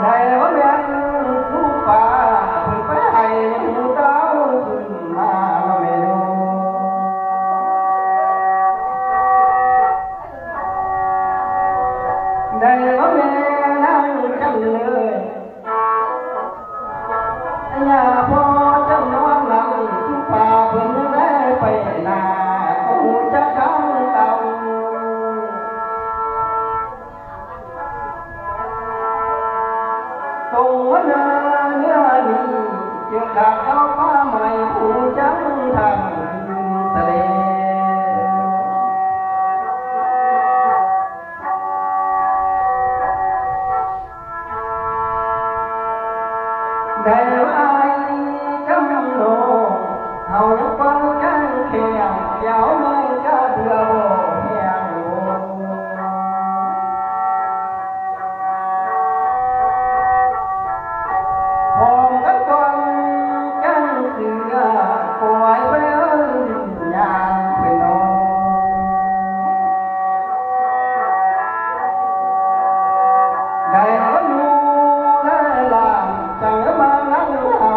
ในวันนั้นผู้ฟ้าเพิ่นไปให้ ตรงว่าเนื้อนี้เกี่ยวกับเขาฟ้าใหม่ผู้จังทางทะเลได้ไว้กำโลเฮายังฟังกันแค่เกี่ยวไม่ก็เดือบ่แห้งพร้อมกันก่อนกันเสือปล่อยไปยามเป็นน้องได้เอาอยู่และลามจังมานั่งเอา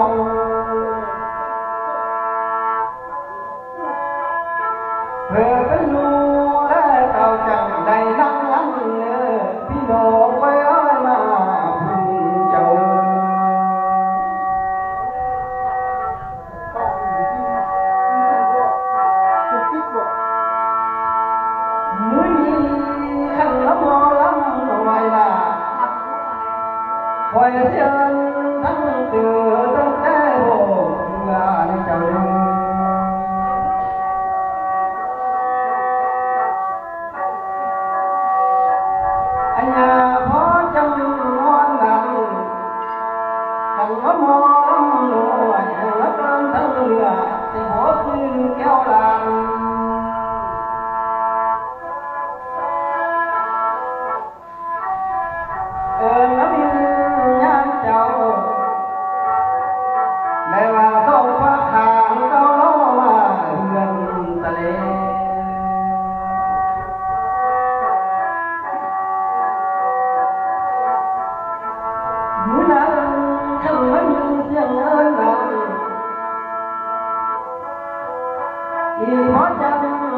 เพื่อเป็นลูกและเต่าจังได้นั่งนั่งพี่น้องไปอ้อยมาพึ่งเจ้ามื้อนี้ขันละหมอลำหน่อยล่ะคอยเชิญทั้งเสือตั้งแต่โบเมื่อในเจ้าลืมอันยาพอจำนวนนั้นขันละหมอลำหน่อยละเกินทั้งเรือที่หัวคืนแก้วลานน้ำมินยามเจ้าได้ว่าต้องฟ้าทางเจ้าล้อมาเรือนทะเลมื้อนั้นขันมันเสียงเอิ้นนั้นอีหมอจัน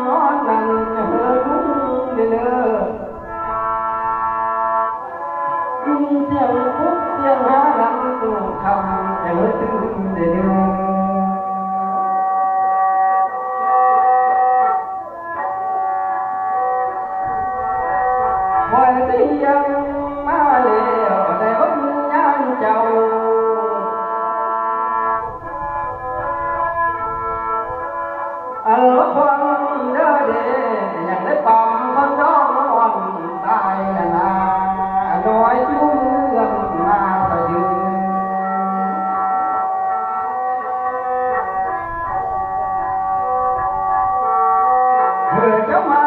นอนนั้นจะเฮอรุ่งเด้อเสียงพุกเสียงหาลังตู่คำจะเมื่อตื่นเดือคอยเสียงมาแล้วได้อดยานเจ้าอัลลอฮ์ฟังเด้อเด้ยังได้ปอมคนน้องนอนตายแล้วนะน้อยจุ่มเงินมาไปยืนเพื่อจะมา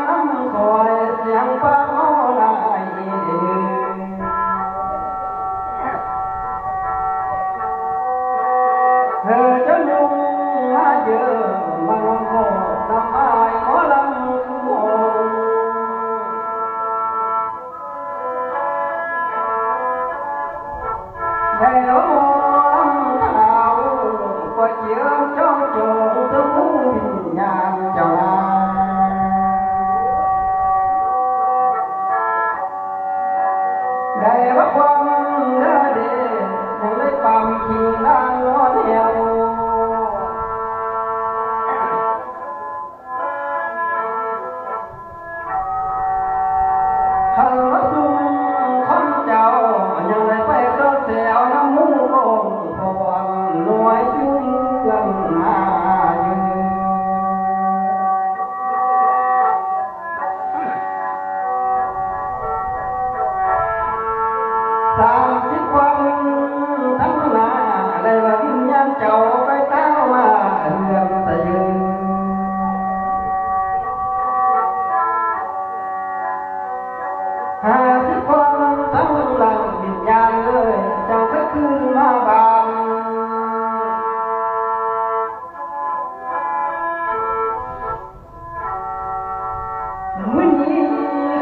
น้ำคอยเสียงฟ้าเมาลายเพื่อจะนุ่งมาเยอะมาลำโพทำไมหมอลำโมได้แล้วมองเท้าก็เจียงจ้องโจงถึงผู้วิญญาณเจ้านาได้ว่าความเด้อเด้ยังได้ความคิงนางนอนเหี่ยวขันละซุ่มคนเจ้ายังได้ไปก็เสียวน้ำมูกลงพรหน่วยจุ่มเงินมายืน30 วันทั้งหน้าได้ว่าวิญญาณเจ้าไปเต้ามาเรือนตะยืน50 วันทั้งหลังวิญญาณเลยเจ้าก็ขึ้นมาบานมื้อนี้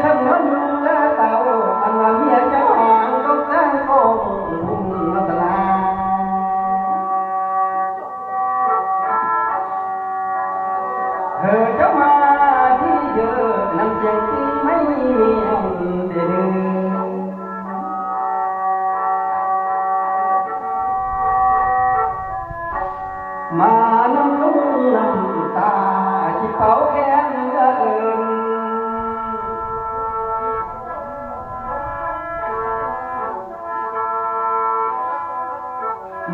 ขันมันอยู่และเต่าอันว่าเมียเจ้าหางก็แสงคงหุ่น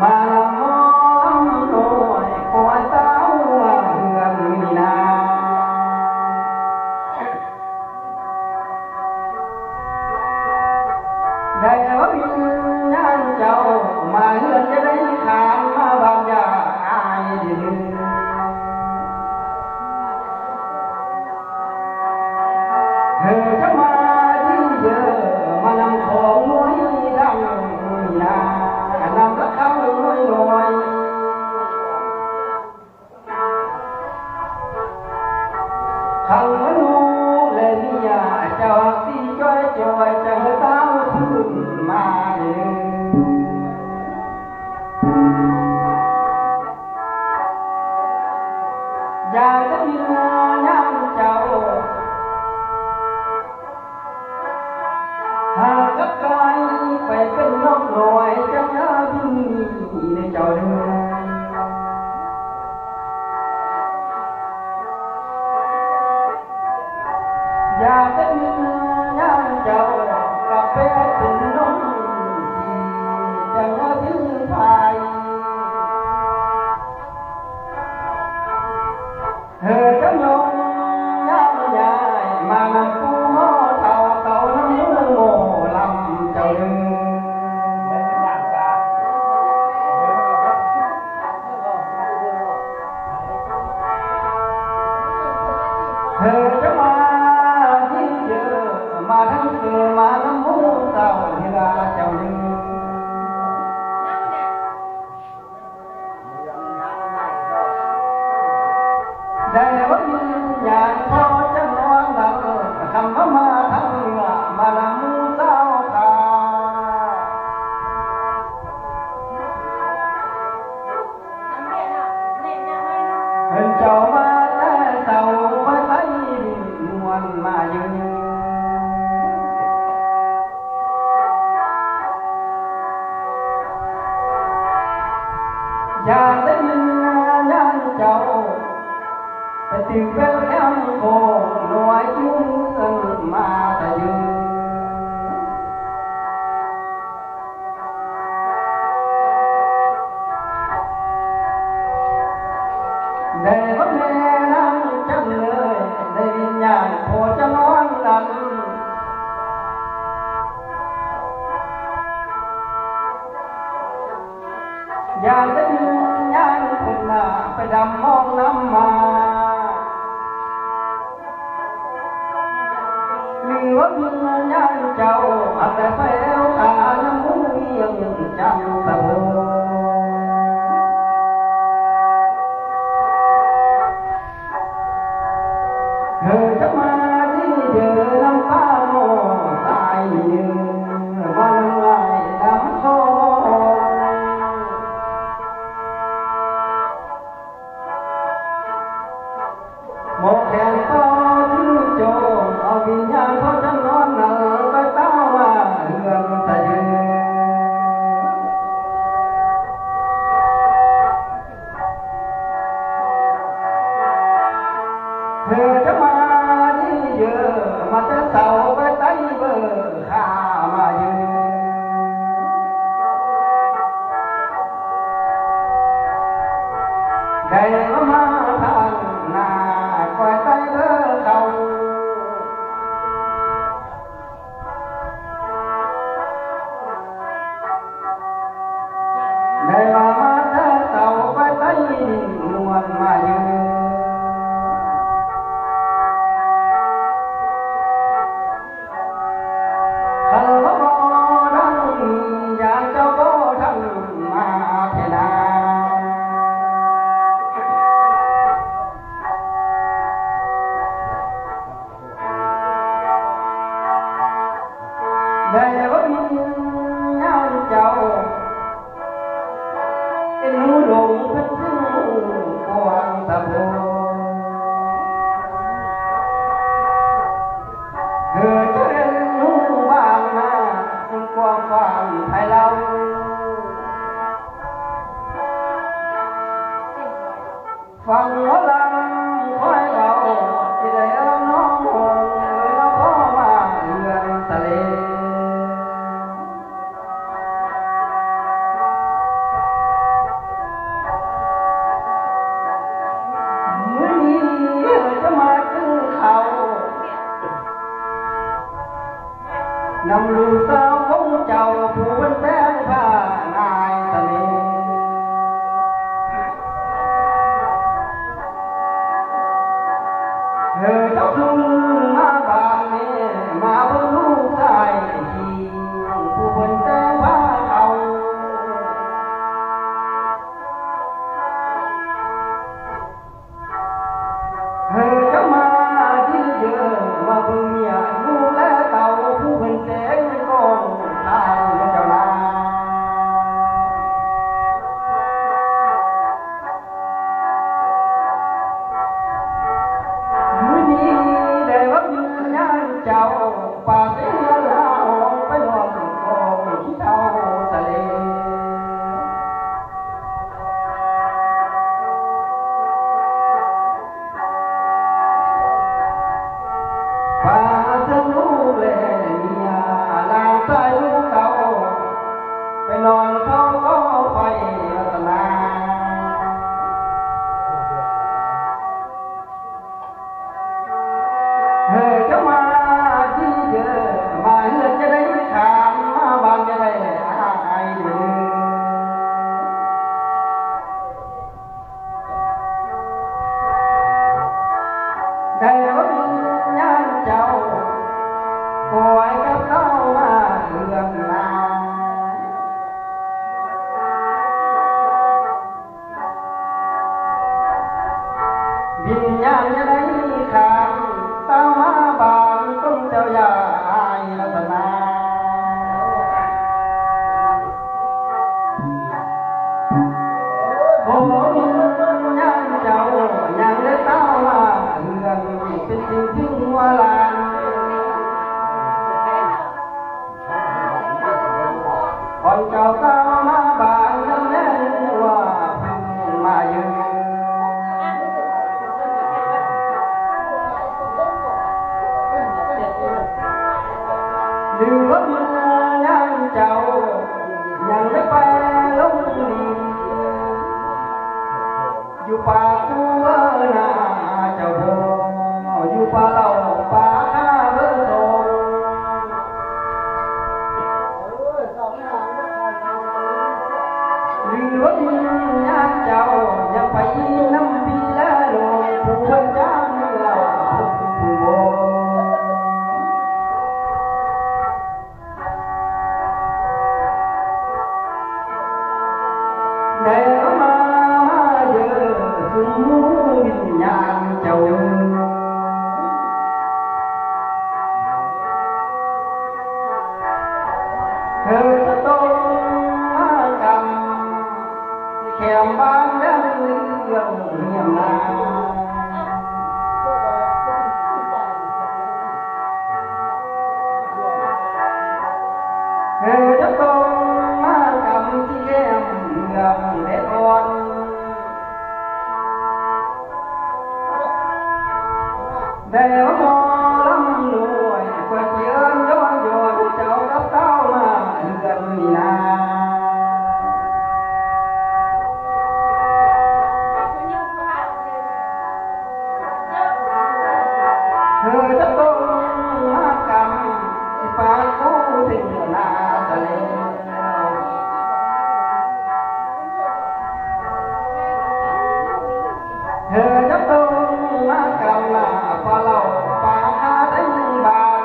มาลำมองโดยคอยเต้าเฮือนนี่นาได้ว่าวิญญาณเจ้ามาเฮือนจะได้ขานมาบางยาอายดินเธอจะมาที่เยอะมานำของน้อยดำนานำตะเข้าน้อยน้อยขังมนุษย์และเมียเจ้าสีจ้อยจ้อยจะเต้าขึ้นมาอยากจะมีงานเจ้าหากกับไกลไปเป็นนกน้อยจะเนื้อพี่ในเจ้าเดินอยากจะมีงานเจ้ากับไปเป็นนกที่จะเนื้อพี่ไทยเธอจะยงย่างใหญ่มานำผู้ห่อเต่าเต่าน้ำมือโง่ลำเจ้าเดินเธอจะมาที่เยอะมาทั้งเธอมาน้ำมูกเต่าเวลาเจ้าเดินได้ว่าวิญญาณพอจะนอนหลับคำว่ามาทั้งเหนือมาน้ำมูกเต่าตาเห็นเจ้ามาแต่เต่าไปไต้นวลมายืนอยากได้ยินงานเจ้าแต่ถึงเป็นแค่โคงหน่วยยุ่งสันมาแต่ยืนได้ว่าแม่นั่งจังเลยได้วิญญาณโคจะนอนหลับอยากได้วิญญาณคนหน้าไปดำมองน้ำมาหรือว่าวิญญาณเจ้าอาจจะไปเอาตาน้ำมูกยังจังตะโบเธอจะมาที่เดินลำฟ้าโม่สายยืนวันไหลดำโซ่หมกแขนก็ชื่อโจเอาวิญญาณเขาจะนอนหนังไปเต้าว่าเรือนตะยืนเธอจะมาที่เยอะมาจะเต่าไปไต้เบอร์ข้ามายืนได้มาทางหน้าคอยไต้เบอร์เขาได้มาจะเต่าไปไต้นวลมายืนได้ว่าวิญญาณเจ้าเป็นหูหลงเป็นซึ่งกวางตะโบเธอจะเรียนรู้บ้างนะคุณกวางฟังให้เราฟังหัวลำคอยเราที่ได้รับน้องหงเลยเราพ่อมาเรือนทะเล เ สาวของเจ้าผู้เป็นแสงผ้านายทะเลเจ้าทุ่งมาบ้านนี้มาเบิ่งลูกชายที่ผู้เป็นแสงผ้าเขาเจ้ามาที่เยอะมาเบิ่งเมียลูกและเต่าผู้เป็นแสงกองทางเจ้านามื้อนี้ได้ว่าวิญญาณเจ้าป่าเสียลาออกไปนอนของที่เท่าทะเลป่าเส้นลูกและเมียลางใส่ลูกเต่าไปนอนเฝ้าก็ไฟรัตนาเจ้ามาที่เยอะมาเฮือนจะได้ขามมาบ้านจะได้หายเด้อได้ว่าวิญญาณเจ้าปล่อยกับเขามาเฮือนนาวิญญาณจะได้ขามเต้ามาบ้านต้องเจ้าอย่าอายรัตนาโอ้วิญญาณเจ้ายังได้เต้ามาเฮือนเป็นสิ่งที่หัวลานคนเจ้าเต้ามาบ้านยังแน่ว่ามายืนหรือว่าวิญญาณเจ้ายังไม่ไปลงดินอยู่ป่าตัวนาเจ้าโบอยู่ป่าเหล่าป่าข้าเบิ่งโตหรือว่าวิญญาณเจ้ายังไปน้ำพีและโลกผู้เป็นเจ้าเมืองผู้โบได้มาเยอะสุมวิญญาณเจ้าจะต้องมากำแขมบ้านและเรื่องเงียบนาจะต้องมากำที่แก้มเมืองเด็ดอ่อนได้ว่าหมอลำรวยกว่าเชิญย้อนโยนเจ้ากับเต้ามาเฮือนนี่นาจะต้องมากำที่ฟ้ากู้ถึงนาทะเลจะต้องมากำนาฟ้าเหล่าฟ้าหาได้บ้าน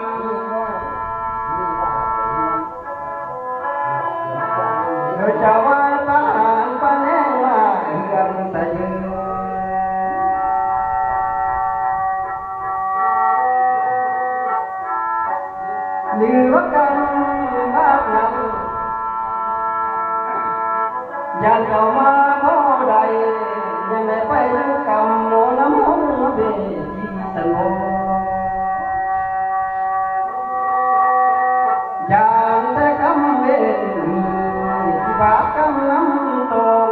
จะว่าทหารปะแนงมาเฮือนตะยืนหรือว่ากันบ้านนั้นยันเข้ามาเท่าใดยังได้ไปเรื่องกรรมโมน้ำห้องเบจีสงบอย่างแต่คำเวรมีที่บาปกำน้ำตรง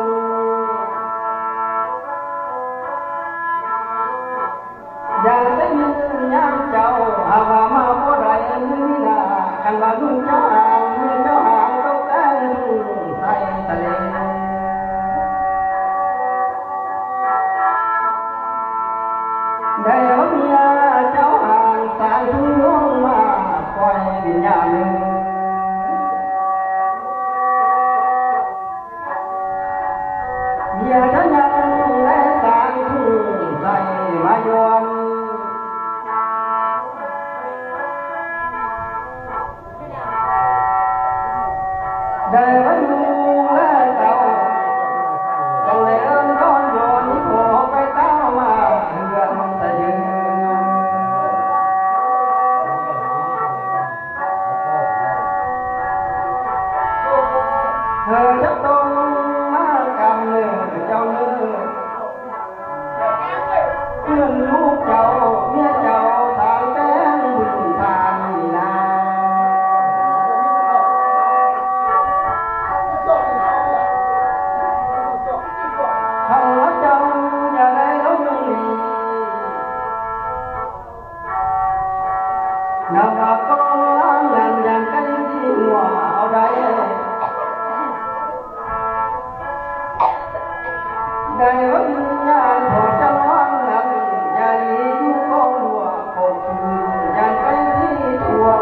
อย่างแต่ยืนยันเจ้าอาว่ามาบ่ได้นี่นาคันว่าดุนเจ้าห่างเมื่อเจ้าห่างต้องแต่งใส่ทะเลได้ว่าเมียเจ้าห่างสายทุ่งลงมาปล่อยวิญญาณหนึ่ง ได้ไว้ดูแลเจ้าต้องเลยเอิ้นย้อนโยนนี่ขอไปเต้ามาเฮือนตะยืนเธอจะต้องมากำเนิดเจ้าเนื้อเพื่อนลูกเจ้าเมียเจ้าทางแป้งบุญทานนี่นาเขาเจ้าอย่าได้ลงหนีนับว่าก็ล้างยันยันใกล้ที่หัวเอาได้ได้ว่าวิญญาณพอจะล้างนั้นอย่าหนีอยู่กองหัวคงยันไปที่ทวง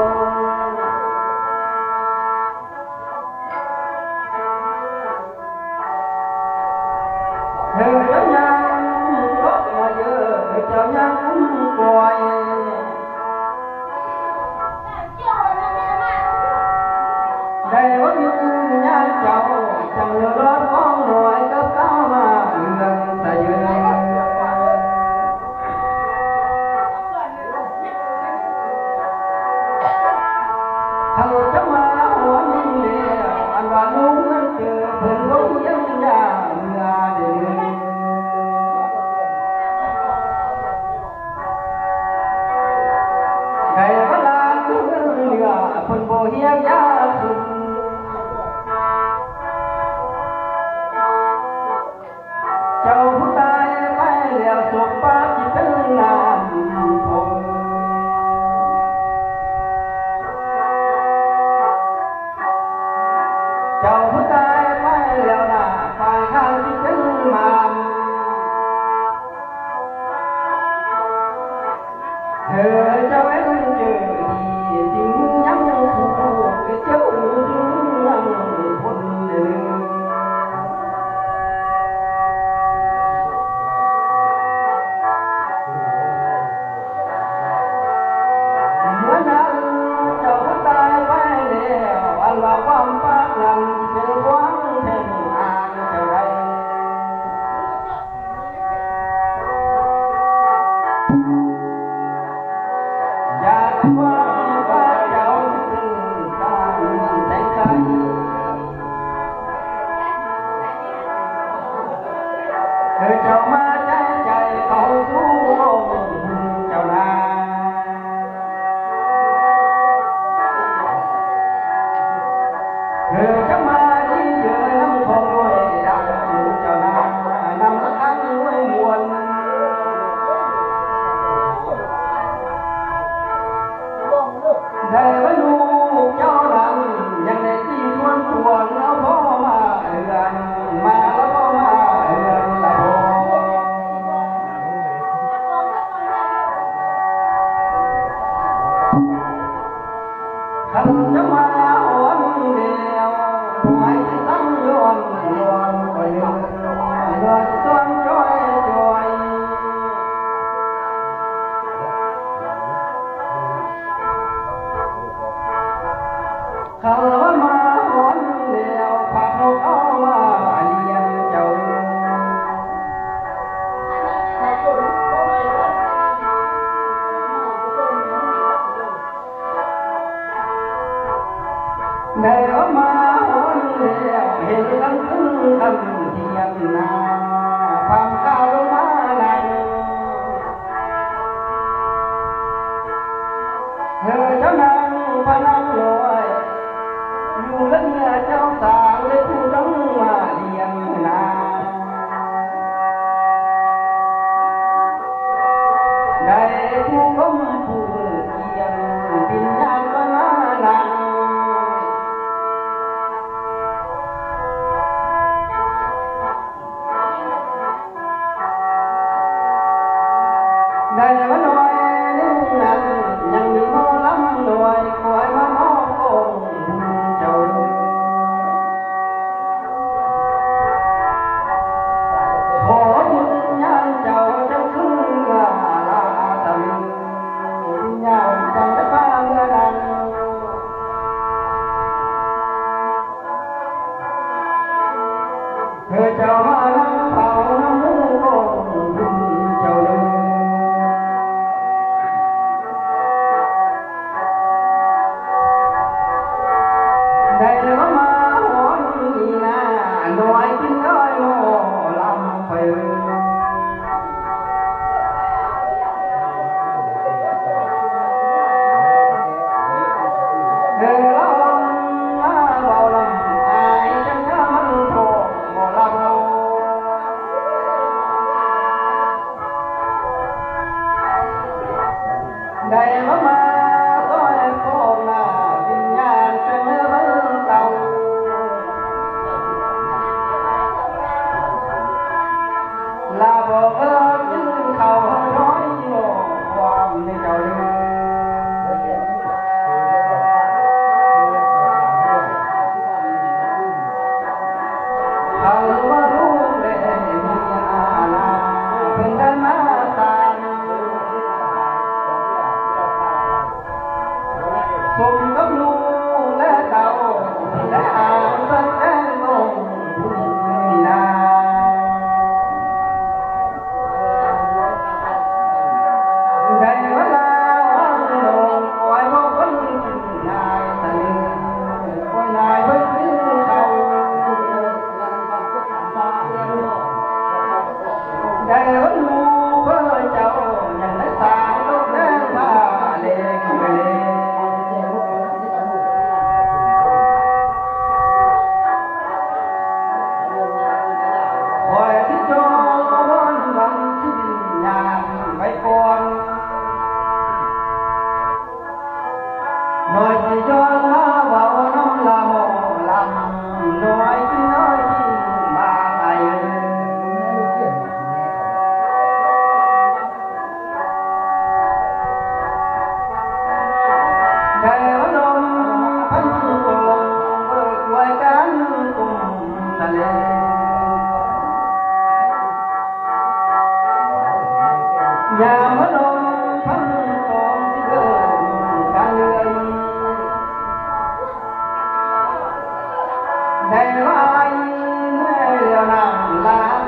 เธอจะยังก็มาเยอะเธอจะยังปล่อยได้ว่าวิญญาณเจ้าจังเลือดร้อนหน่อยก็เข้ามาเรือนตะยืนเขาจะมาหัวนิ่งเดียวอันว่านุ่งนั้นเจอเพิ่นรู้ยังยาเมื่อเดือนได้เวลาทุกเรื่องเพิ่นบ่เฮียยาขึ้นเจ้าผู้ตายไปแล้วศพปาที่เป็นน้ำพงเจ้าผู้ตายไปแล้วนะฝ่ายข้างที่เป็นมามเธอจะเว้นเจอที่จริงยังคู่เจ้าจริงยังคนหนึ่งเมื่อนั้นเจ้าผู้ตายไปแล้วอันว่าความปากนั้นเป็นหวังแห่งอ่างเท่าไรอยากว่าป้าเจ้าเป็นการแต่งกายเธอเจ้ามาใจใจเขาสู้เจ้านาเธอจะมาที่เยือน้ำคงไว้ดังเจ้านานำอันไว้มวลได้ไว้ลูกเจ้านั้นยังได้ที่ทวนทวนแล้วพ่อมาเรือนมาแล้วพ่อมาเรือนละพ่อขันจะมาหวนเดียวหวยตั้งย้อนย้อนไปเรือนต้นจ้อยจ้อยเขามาหวนเดียวพาเขาเข้ามาเลี้ยงเจ้าได้มาหวนเดียวเห็นกันถึงกันเทียนนาความก้าวลงมาในเธอเจ้านางพนังลอยอยู่เล่นเจ้าสาวได้ผู้ต้องมาเลี้ยงนาได้ผู้ก้มผู้เอียงปิญญาณก็น่านัง ไว้ในนางลา